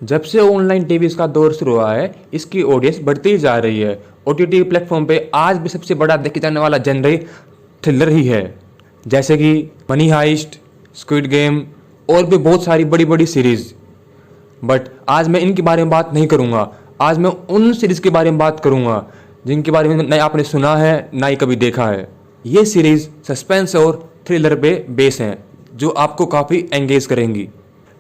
जब से online TV का दौर शुरू हुआ है, इसकी ऑडियंस बढ़ती ही जा रही है। ओटीटी प्लेटफॉर्म पे आज भी सबसे बड़ा देखे जाने वाला जनर थ्रिलर ही है, जैसे कि मनी हाइस्ट, स्क्विड गेम और भी बहुत सारी बड़ी बड़ी सीरीज। बट आज मैं इनके बारे में बात नहीं करूँगा। आज मैं उन सीरीज के बारे में बात करूँगा जिनके बारे में न आपने सुना है ना ही कभी देखा है। ये सीरीज सस्पेंस और थ्रिलर पे बेस हैं जो आपको काफ़ी एंगेज करेंगी।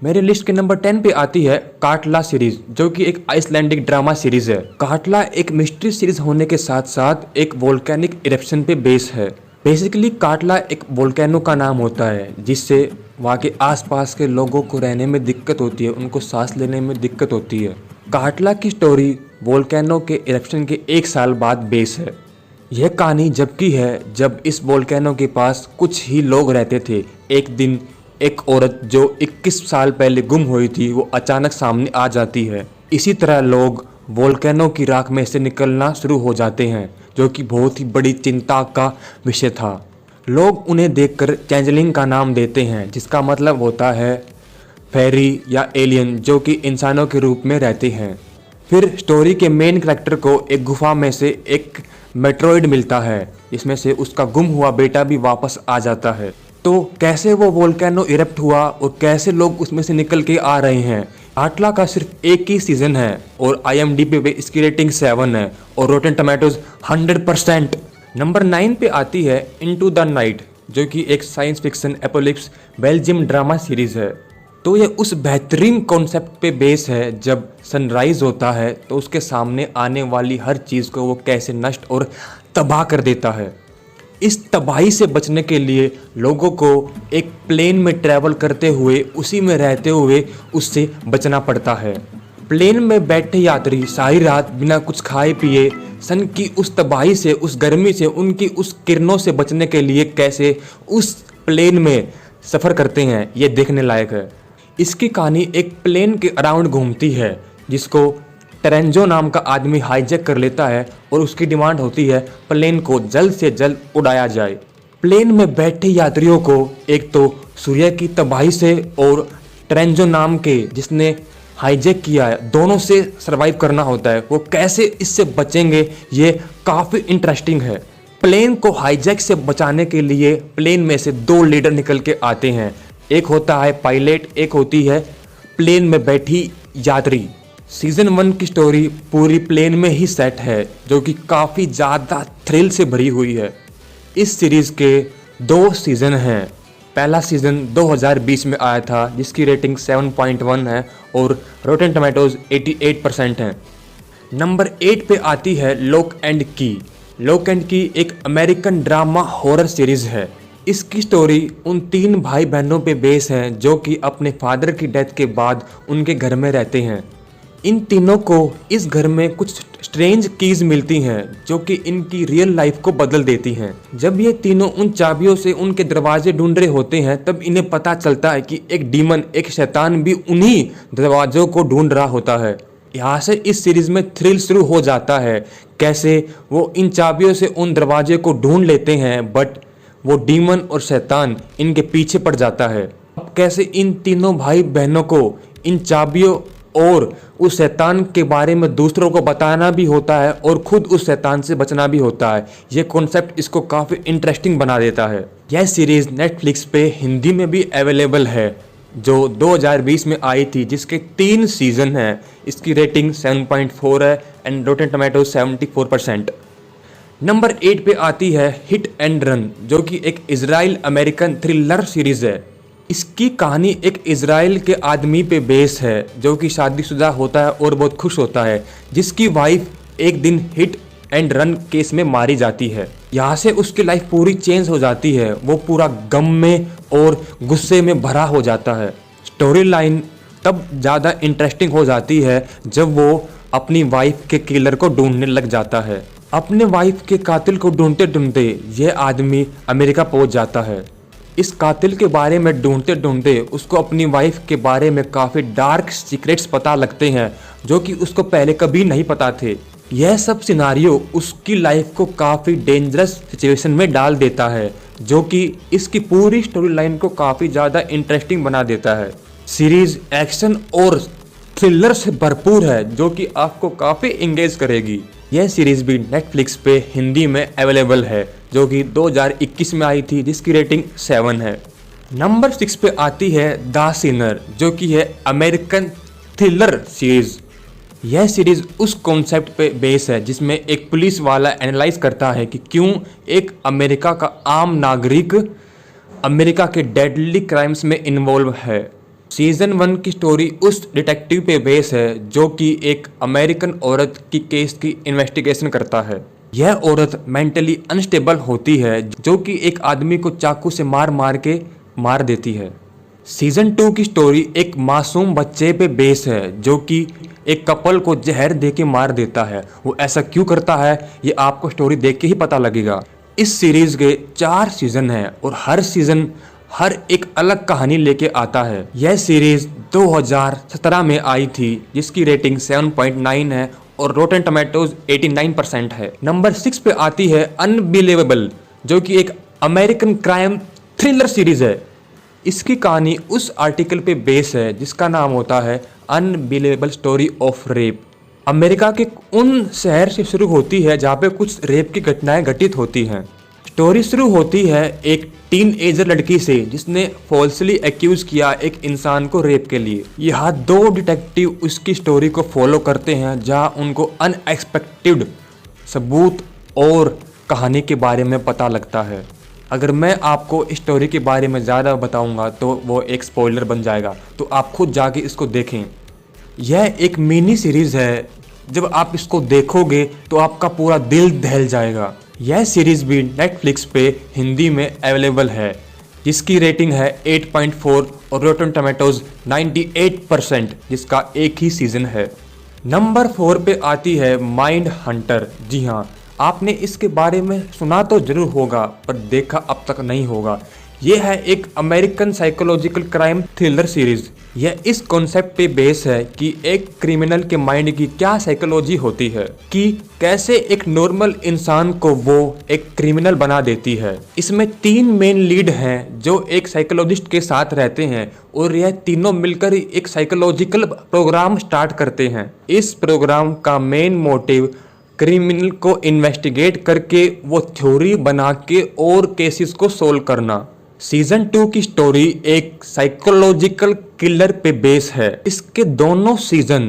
मेरे लिस्ट के नंबर 10 पे आती है काटला सीरीज, जो कि एक आइसलैंडिक ड्रामा सीरीज है। काटला एक मिस्ट्री सीरीज होने के साथ साथ एक वोल्केनिक इरप्शन पे बेस है। बेसिकली काटला एक वोल्केनो का नाम होता है जिससे वहाँ के आसपास के लोगों को रहने में दिक्कत होती है, उनको सांस लेने में दिक्कत होती है। काटला की स्टोरी वोल्केनो के इरप्शन के 1 साल बाद बेस है। यह कहानी जबकि है जब इस वोल्केनो के पास कुछ ही लोग रहते थे। एक दिन एक औरत जो 21 साल पहले गुम हुई थी वो अचानक सामने आ जाती है। इसी तरह लोग वोल्केनो की राख में से निकलना शुरू हो जाते हैं, जो कि बहुत ही बड़ी चिंता का विषय था। लोग उन्हें देखकर चेंजलिंग का नाम देते हैं, जिसका मतलब होता है फेरी या एलियन जो कि इंसानों के रूप में रहते हैं। फिर स्टोरी के मेन कैरेक्टर को एक गुफा में से एक मेट्रॉइड मिलता है, इसमें से उसका गुम हुआ बेटा भी वापस आ जाता है। तो कैसे वो वोल्केनो इरप्ट हुआ और कैसे लोग उसमें से निकल के आ रहे हैं। काटला का सिर्फ एक ही सीजन है और IMDb पे इसकी रेटिंग 7 है और रोटेन टोमेटोज 100%। नंबर 9 पे आती है इनटू द नाइट, जो कि एक science fiction apocalypse Belgium drama series है। तो ये उस बेहतरीन कॉन्सेप्ट पे बेस है जब सनराइज होता है तो उसके सामने आने वाली हर चीज़ को वो कैसे नष्ट और तबाह कर देता है। इस तबाही से बचने के लिए लोगों को एक प्लेन में ट्रैवल करते हुए उसी में रहते हुए उससे बचना पड़ता है। प्लेन में बैठे यात्री सारी रात बिना कुछ खाए पिए सन की उस तबाही से, उस गर्मी से, उनकी उस किरणों से बचने के लिए कैसे उस प्लेन में सफ़र करते हैं, ये देखने लायक है। इसकी कहानी एक प्लेन के अराउंड घूमती है जिसको टेरेंजो नाम का आदमी हाईजैक कर लेता है और उसकी डिमांड होती है प्लेन को जल्द से जल्द उड़ाया जाए। प्लेन में बैठे यात्रियों को एक तो सूर्य की तबाही से और टेरेंजो नाम के जिसने हाईजैक किया है, दोनों से सरवाइव करना होता है। वो कैसे इससे बचेंगे ये काफ़ी इंटरेस्टिंग है। प्लेन को हाईजैक से बचाने के लिए प्लेन में से 2 लीडर निकल के आते हैं। एक होता है पायलट, एक होती है प्लेन में बैठी यात्री। सीजन 1 की स्टोरी पूरी प्लेन में ही सेट है, जो कि काफ़ी ज़्यादा थ्रिल से भरी हुई है। इस सीरीज़ के 2 सीज़न हैं। पहला सीज़न 2020 में आया था जिसकी रेटिंग 7.1 है और रोटेन टोमेटोज 88% है। नंबर 8 पे आती है लॉक एंड की। लॉक एंड की एक अमेरिकन ड्रामा हॉरर सीरीज़ है। इसकी स्टोरी उन 3 भाई बहनों पे बेस है जो कि अपने फादर की डेथ के बाद उनके घर में रहते हैं। इन तीनों को इस घर में कुछ स्ट्रेंज कीज मिलती हैं जो कि इनकी रियल लाइफ को बदल देती हैं। जब ये तीनों उन चाबियों से उनके दरवाजे ढूंढ रहे होते हैं तब इन्हें पता चलता है कि एक डीमन, एक शैतान भी उन्हीं दरवाजों को ढूंढ रहा होता है। यहाँ से इस सीरीज में थ्रिल शुरू हो जाता है, कैसे वो इन चाबियों से उन दरवाजे को ढूंढ लेते हैं बट वो डीमन और शैतान इनके पीछे पड़ जाता है। अब कैसे इन तीनों भाई बहनों को इन चाबियों और उस शैतान के बारे में दूसरों को बताना भी होता है और खुद उस शैतान से बचना भी होता है। ये कॉन्सेप्ट इसको काफ़ी इंटरेस्टिंग बना देता है। यह सीरीज़ नेटफ्लिक्स पे हिंदी में भी अवेलेबल है जो 2020 में आई थी, जिसके 3 सीज़न हैं। इसकी रेटिंग 7.4 है एंड रोटेन टोमेटो 74%। नंबर 8 पे आती है हिट एंड रन, जो कि एक इजराइल अमेरिकन थ्रिलर सीरीज़ है। इसकी कहानी एक इजराइल के आदमी पे बेस है जो कि शादीशुदा होता है और बहुत खुश होता है, जिसकी वाइफ एक दिन हिट एंड रन केस में मारी जाती है। यहाँ से उसकी लाइफ पूरी चेंज हो जाती है। वो पूरा गम में और गुस्से में भरा हो जाता है। स्टोरी लाइन तब ज़्यादा इंटरेस्टिंग हो जाती है जब वो अपनी वाइफ के किलर को ढूंढने लग जाता है। अपने वाइफ के कातिल को ढूंढते ढूंढते यह आदमी अमेरिका पहुंच जाता है। इस कातिल के बारे में ढूंढते ढूंढते उसको अपनी वाइफ के बारे में काफ़ी डार्क सीक्रेट्स पता लगते हैं जो कि उसको पहले कभी नहीं पता थे। यह सब सिनारियो उसकी लाइफ को काफ़ी डेंजरस सिचुएशन में डाल देता है जो कि इसकी पूरी स्टोरी लाइन को काफ़ी ज़्यादा इंटरेस्टिंग बना देता है। सीरीज़ एक्शन और थ्रिलर से भरपूर है जो कि आपको काफ़ी एंगेज करेगी। यह सीरीज भी नेटफ्लिक्स पे हिंदी में अवेलेबल है जो कि 2021 में आई थी, जिसकी रेटिंग 7 है। नंबर 6 पे आती है द सिनर, जो कि है अमेरिकन थ्रिलर सीरीज। यह सीरीज उस कॉन्सेप्ट पे बेस है जिसमें एक पुलिस वाला एनालाइज करता है कि क्यों एक अमेरिका का आम नागरिक अमेरिका के डेडली क्राइम्स में इन्वॉल्व है। सीजन 1 की स्टोरी उस डिटेक्टिव पे बेस है जो कि एक अमेरिकन औरत की केस की इन्वेस्टिगेशन करता है। यह औरत मेंटली अनस्टेबल होती है जो कि एक आदमी को चाकू से मार देती है। सीजन 2 की स्टोरी एक मासूम बच्चे पे बेस है जो कि एक कपल को जहर दे के मार देता है। वो ऐसा क्यों करता है ये आपको स्टोरी देख के ही पता लगेगा। इस सीरीज के 4 सीजन हैं और हर सीजन हर एक अलग कहानी लेके आता है। यह सीरीज 2017 में आई थी जिसकी रेटिंग 7.9 है और रोटेन टोमेटोज 89% है। नंबर 6 पे आती है अनबिलीवेबल, जो कि एक अमेरिकन क्राइम थ्रिलर सीरीज है। इसकी कहानी उस आर्टिकल पे बेस है जिसका नाम होता है unbelievable story of rape. America के उन शहर से शुरू होती है जहाँ पे कुछ रेप की घटनाएं घटित होती हैं। स्टोरी शुरू होती है एक टीन एजर लड़की से जिसने फॉल्सली एक्यूज किया एक इंसान को रेप के लिए। यहाँ 2 डिटेक्टिव उसकी स्टोरी को फॉलो करते हैं जहाँ उनको अनएक्सपेक्टेड सबूत और कहानी के बारे में पता लगता है। अगर मैं आपको स्टोरी के बारे में ज़्यादा बताऊंगा तो वो एक स्पॉइलर बन जाएगा, तो आप खुद जाके इसको देखें। यह एक मिनी सीरीज़ है, जब आप इसको देखोगे तो आपका पूरा दिल दहल जाएगा। यह सीरीज़ भी नेटफ्लिक्स पे हिंदी में अवेलेबल है जिसकी रेटिंग है 8.4 और रोटेन टोमेटोज 98%, जिसका एक ही सीज़न है। नंबर 4 पे आती है माइंड हंटर। जी हाँ, आपने इसके बारे में सुना तो जरूर होगा पर देखा अब तक नहीं होगा। यह है एक American psychological crime thriller series. यह इस कॉन्सेप्ट पे बेस है कि एक क्रिमिनल के माइंड की क्या साइकोलॉजी होती है, कि कैसे एक नॉर्मल इंसान को वो एक क्रिमिनल बना देती है। इसमें 3 मेन लीड हैं जो एक साइकोलॉजिस्ट के साथ रहते हैं और यह तीनों मिलकर एक साइकोलॉजिकल प्रोग्राम स्टार्ट करते हैं। इस प्रोग्राम का मेन मोटिव क्रिमिनल को इन्वेस्टिगेट करके वो थ्योरी बना के और केसेस को सोल्व करना। सीजन 2 की स्टोरी एक साइकोलॉजिकल किलर पे बेस है। इसके दोनों सीजन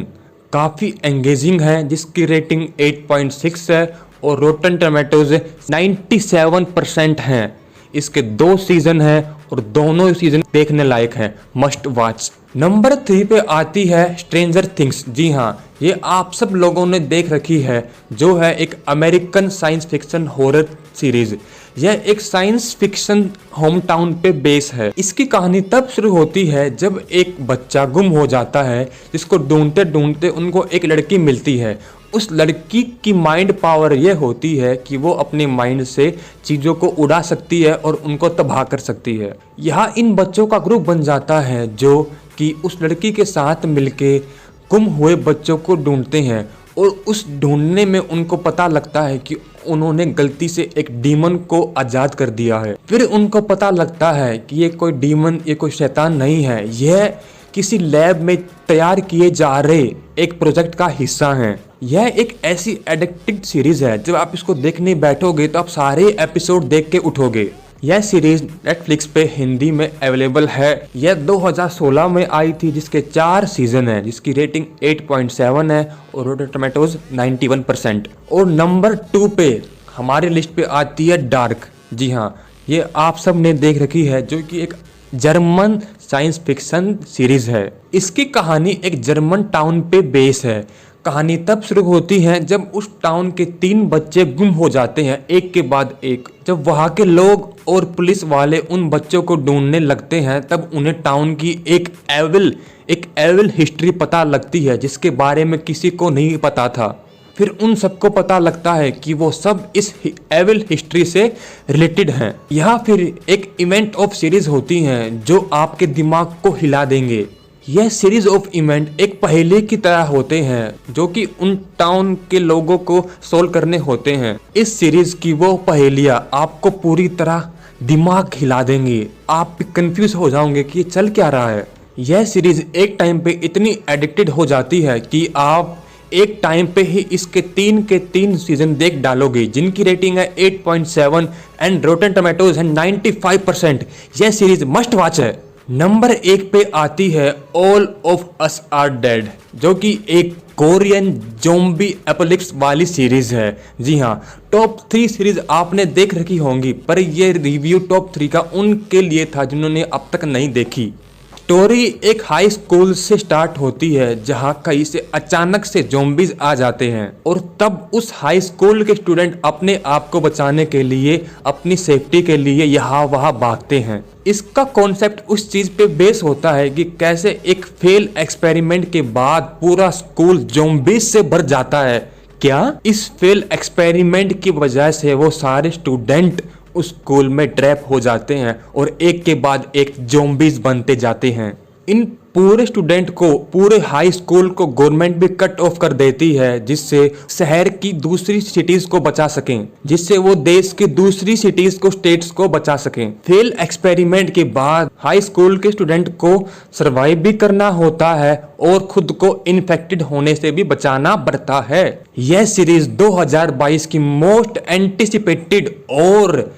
काफ़ी एंगेजिंग हैं जिसकी रेटिंग 8.6 है और रोटेन टोमेटोज 97% हैं। इसके 2 सीजन हैं और दोनों सीजन देखने लायक हैं, मस्ट वॉच। नंबर 3 पे आती है स्ट्रेंजर थिंग्स। जी हाँ, ये आप सब लोगों ने देख रखी है, जो है एक American science fiction horror series. यह एक साइंस फिक्शन होम टाउन पे बेस है। इसकी कहानी तब शुरू होती है जब एक बच्चा गुम हो जाता है जिसको ढूंढते ढूंढते उनको एक लड़की मिलती है। उस लड़की की माइंड पावर यह होती है कि वो अपने माइंड से चीज़ों को उड़ा सकती है और उनको तबाह कर सकती है। यहाँ इन बच्चों का ग्रुप बन जाता है जो कि उस लड़की के साथ मिलके गुम हुए बच्चों को ढूंढते हैं और उस ढूंढने में उनको पता लगता है कि उन्होंने गलती से एक डीमन को आज़ाद कर दिया है। फिर उनको पता लगता है कि ये कोई डीमन, ये कोई शैतान नहीं है, यह किसी लैब में तैयार किए जा रहे एक प्रोजेक्ट का हिस्सा है। यह एक ऐसी एडिक्टिव सीरीज है, जब आप इसको देखने बैठोगे तो आप सारे एपिसोड देख के उठोगे। यह सीरीज नेटफ्लिक्स पे हिंदी में अवेलेबल है। यह 2016 में आई थी जिसके 4 सीजन है जिसकी रेटिंग 8.7 है और रोटेन टोमेटोज 91%। और नंबर 2 पे हमारे लिस्ट पे आती है डार्क। जी हाँ, ये आप सब ने देख रखी है, जो कि एक जर्मन साइंस फिक्शन सीरीज है। इसकी कहानी एक जर्मन टाउन पे बेस है। कहानी तब शुरू होती है जब उस टाउन के 3 बच्चे गुम हो जाते हैं एक के बाद एक। जब वहाँ के लोग और पुलिस वाले उन बच्चों को ढूंढने लगते हैं तब उन्हें टाउन की एक एविल हिस्ट्री पता लगती है जिसके बारे में किसी को नहीं पता था। फिर उन सबको पता लगता है कि वो सब इस एविल हिस्ट्री से रिलेटेड हैं। यहाँ फिर एक इवेंट ऑफ सीरीज होती हैं जो आपके दिमाग को हिला देंगे। यह सीरीज ऑफ इवेंट एक पहेली की तरह होते हैं जो कि उन टाउन के लोगों को सोल्व करने होते हैं। इस सीरीज की वो पहेलियाँ आपको पूरी तरह दिमाग हिला देंगी। आप कंफ्यूज हो जाओगे कि ये चल क्या रहा है। यह सीरीज एक टाइम पे इतनी एडिक्टेड हो जाती है कि आप एक टाइम पे ही इसके 3 के 3 सीजन देख डालोगे, जिनकी रेटिंग है 8.7 एंड रोटन टोमेटोज है 95%। यह सीरीज मस्ट वॉच है। नंबर 1 पे आती है all of us are dead, जो कि एक कोरियन ज़ॉम्बी एपोलिप्स वाली सीरीज है। जी हाँ, टॉप 3 सीरीज आपने देख रखी होंगी, पर यह रिव्यू टॉप 3 का उनके लिए था जिन्होंने अब तक नहीं देखी। स्टोरी एक हाई स्कूल से स्टार्ट होती है जहां कहीं से अचानक से ज़ॉम्बीज आ जाते हैं और तब उस हाई स्कूल के स्टूडेंट अपने आप को बचाने के लिए, अपनी सेफ्टी के लिए यहाँ वहाँ भागते हैं। इसका कॉन्सेप्ट उस चीज पे बेस होता है कि कैसे एक फेल एक्सपेरिमेंट के बाद पूरा स्कूल ज़ॉम्बीज से भर जाता है। क्या इस फेल एक्सपेरिमेंट की वजह से वो सारे स्टूडेंट उस स्कूल में ट्रैप हो जाते हैं और एक के बाद एक ज़ॉम्बीज बनते जाते हैं। इन पूरे स्टूडेंट को, पूरे हाई स्कूल को गवर्नमेंट भी कट ऑफ कर देती है, जिससे शहर की दूसरी सिटीज को बचा सकें, जिससे वो देश की दूसरी सिटीज को, स्टेट्स को बचा सकें। फेल एक्सपेरिमेंट के बाद हाई स्कूल के स्टूडेंट को सरवाइव भी करना होता है और खुद को इन्फेक्टेड होने से भी बचाना पड़ता है। यह सीरीज 2022 की मोस्ट एंटिसिपेटेड और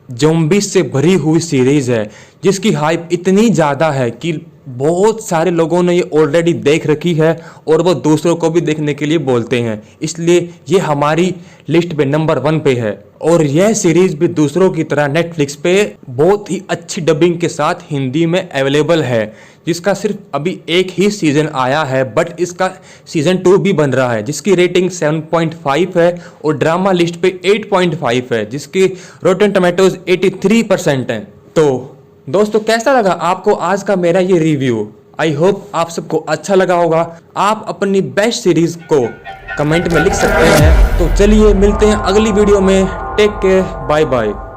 ज़ॉम्बीज से भरी हुई सीरीज है, जिसकी हाइप इतनी ज़्यादा है कि बहुत सारे लोगों ने ये ऑलरेडी देख रखी है और वो दूसरों को भी देखने के लिए बोलते हैं। इसलिए ये हमारी लिस्ट पे नंबर 1 पे है। और यह सीरीज भी दूसरों की तरह नेटफ्लिक्स पे बहुत ही अच्छी डबिंग के साथ हिंदी में अवेलेबल है, जिसका सिर्फ अभी एक ही सीजन आया है, बट इसका सीजन 2 भी बन रहा है, जिसकी रेटिंग 7.5 है और ड्रामा लिस्ट पे 8.5 है, जिसकी रोटन टोमेटोज 83% है। तो दोस्तों, कैसा लगा आपको आज का मेरा ये रिव्यू? आई होप आप सबको अच्छा लगा होगा। आप अपनी बेस्ट सीरीज को कमेंट में लिख सकते हैं। तो चलिए मिलते हैं अगली वीडियो में। Take care, bye bye.